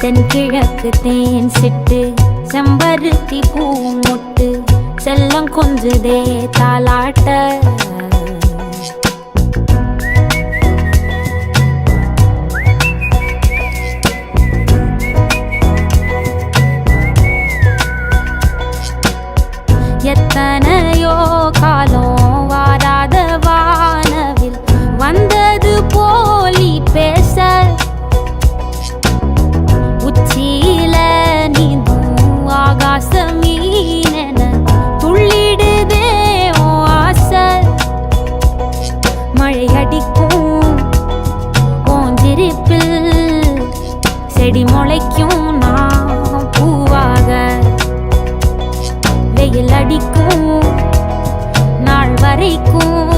தென்கிழக்கு தேன் சிட்டு செம்பருத்தி பூ முட்டு செல்லம் கொஞ்சுதே தாலாட்ட எத்தனையோ காலம் வாராத வானவில் வந்தது போலி பேச உச்சியில நீந்தும் ஆகாச மீனென துள்ளிடுதே உன் ஆசை மழை அடிக்கும் உன் சிரிப்பில் செடி முளைக்கும் நான் பூவாக வெயில் அடிக்கும் நாள் வரைக்கும்